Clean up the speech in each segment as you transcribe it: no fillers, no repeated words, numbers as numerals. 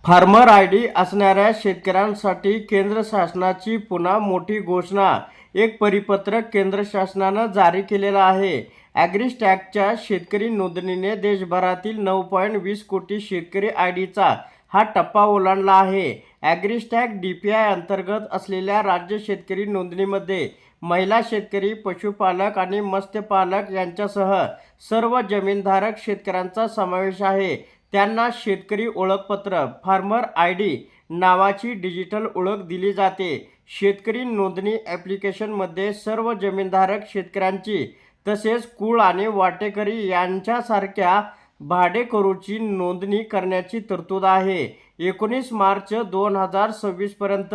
Farmer ID असणाऱ्या शेतकऱ्यांसाठी केंद्र शासनाची पुन्हा मोठी घोषणा. एक परिपत्रक केंद्र शासनानं जारी केलेलं आहे. ॲग्रीस्टॅगच्या शेतकरी नोंदणीने देशभरातील 9.20 कोटी शेतकरी आयडीचा हा टप्पा ओलांडला आहे. ॲग्रीस्टॅग DPI अंतर्गत असलेल्या राज्य शेतकरी नोंदणीमध्ये महिला शेतकरी, पशुपालक आणि मत्स्यपालक यांच्यासह सर्व जमीनधारक शेतकऱ्यांचा समावेश आहे. त्यांना शेतकरी ओळखपत्र फार्मर आयडी नावाची डिजिटल ओळख दिली जाते. शेतकरी नोंदणी ॲप्लिकेशनमध्ये सर्व जमीनधारक शेतकऱ्यांची तसेच कुळ आणि वाटेकरी यांच्यासारख्या भाडेकरूची नोंदणी करण्याची तरतूद आहे. 19 मार्च 2026 पर्यंत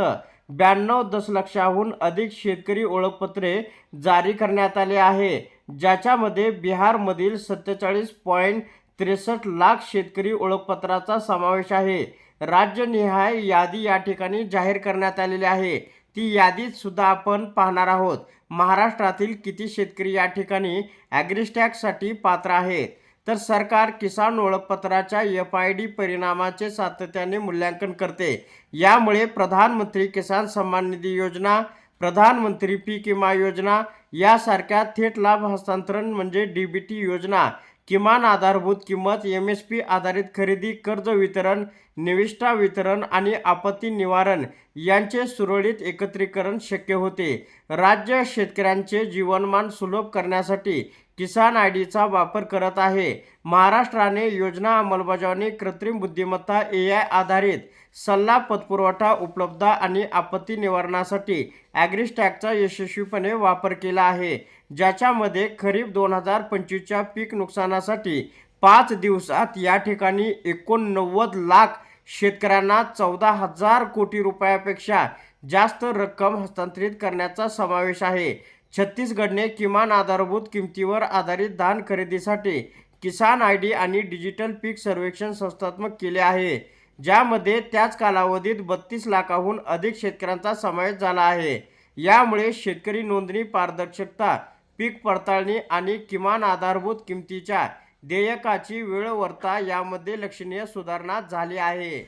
92 दशलक्षाहून अधिक शेतकरी ओळखपत्रे जारी करण्यात आले आहे, ज्याच्यामध्ये बिहारमधील 47.63 लाख शेतकरी ओळखपत्राचा समावेश आहे. राज्यनिहाय यादी या ठिकाणी जाहीर करण्यात आलेली आहे. ती यादीत सुद्धा आपण पाहणार आहोत. महाराष्ट्रातील किती शेतकरी या ठिकाणी ॲग्रीस्टॅगसाठी पात्र आहेत. तर सरकार किसान ओळखपत्राच्या FID परिणामाचे सातत्याने मूल्यांकन करते. यामुळे प्रधानमंत्री किसान सन्मान निधी योजना, प्रधानमंत्री पीक विमा योजना यासारख्या थेट लाभ हस्तांतरण म्हणजे DBT योजना, किमान आधारभूत किंमत, MSP आधारित खरेदी, कर्ज वितरण, निविष्ठा वितरण आणि आपत्ती निवारण यांचे सुरळीत एकत्रीकरण शक्य होते. राज्य शेतकऱ्यांचे जीवनमान सुलभ करण्यासाठी किसान आयडीचा वापर करत आहे. महाराष्ट्राने योजना अंमलबजावणी, कृत्रिम बुद्धिमत्ता, AI आधारित सल्ला, पतपुरवठा, उपलब्धता आणि आपत्ती निवारणासाठी ॲग्रीस्टॅगचा यशस्वीपणे वापर केला आहे, ज्याच्यामध्ये खरीप 2025च्या पीक नुकसानासाठी 5 दिवसात या ठिकाणी 89 लाख शेतकऱ्यांना 14,000 कोटी रुपयापेक्षा जास्त रक्कम हस्तांतरित करण्याचा समावेश आहे. छत्तीसगडने किमान आधारभूत किमतीवर आधारित धान खरेदीसाठी किसान आयडी आणि डिजिटल पीक सर्वेक्षण संस्थात्मक केले आहे, ज्यामध्ये त्याच कालावधीत 32 लाखाहून अधिक शेतकऱ्यांचा समावेश झाला आहे. यामुळे शेतकरी नोंदणी, पारदर्शकता, पीक पडताळणी आणि किमान आधारभूत किमतीच्या देयकाची वेळेवरता यामध्ये लक्षणीय सुधारणा झाली आहे.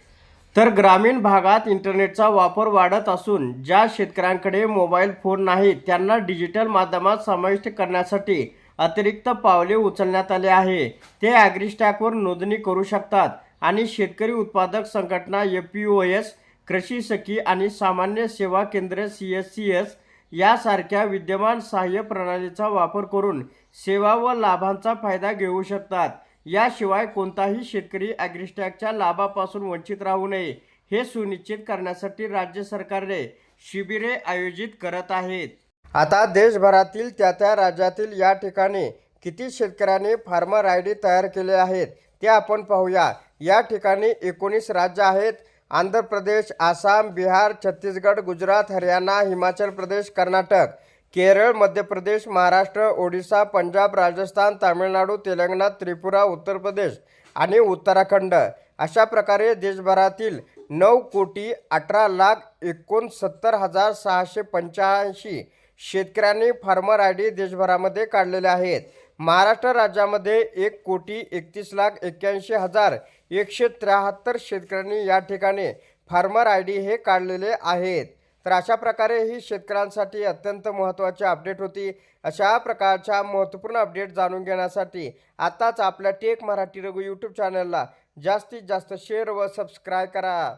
तर ग्रामीण भागात इंटरनेटचा वापर वाढत असून ज्या शेतकऱ्यांकडे मोबाईल फोन नाहीत त्यांना डिजिटल माध्यमात समाविष्ट करण्यासाठी अतिरिक्त पावले उचलण्यात आले आहे. ते ॲग्रीस्टॅगवर नोंदणी करू शकतात आणि शेतकरी उत्पादक संघटना, FPOS, कृषी सखी आणि सामान्य सेवा केंद्रे CSCS यासारख्या विद्यमान सहाय्य प्रणालीचा वापर करून सेवा व लाभांचा फायदा घेऊ शकतात. याशिवाय कोणताही शेतकरी ॲग्रीस्टॅगच्या लाभापासून वंचित राहू नये हे सुनिश्चित करण्यासाठी राज्य सरकारने शिबिरे आयोजित करत आहेत. आता देशभरातील त्या राज्यातील या ठिकाणी किती शेतकऱ्यांनी फार्मर आयडी तयार केले आहेत ते आपण पाहूया. या ठिकाणी 19 राज्य आहेत. आंध्र प्रदेश, आसाम, बिहार, छत्तीसगड, गुजरात, हरियाणा, हिमाचल प्रदेश, कर्नाटक, केरळ, मध्य प्रदेश, महाराष्ट्र, ओडिशा, पंजाब, राजस्थान, तामिळनाडू, तेलंगणा, त्रिपुरा, उत्तर प्रदेश आणि उत्तराखंड अशा प्रकारे देशभरातील 9,18,69,685 शेतकऱ्यांनी फार्मर आयडी देशभरामध्ये काढलेले आहेत. महाराष्ट्र राज्यामध्ये 1,31,81,173 शेतकऱ्यांनी या ठिकाणी फार्मर आयडी हे काढलेले आहेत. तर अशा प्रकारे ही शेतकऱ्यांसाठी अत्यंत महत्त्वाची अपडेट होती. अशा प्रकारच्या महत्त्वपूर्ण अपडेट जाणून घेण्यासाठी आताच आपल्या टेक मराठी रघु यूट्यूब चॅनलला जास्तीत जास्त शेअर व सबस्क्राईब करा.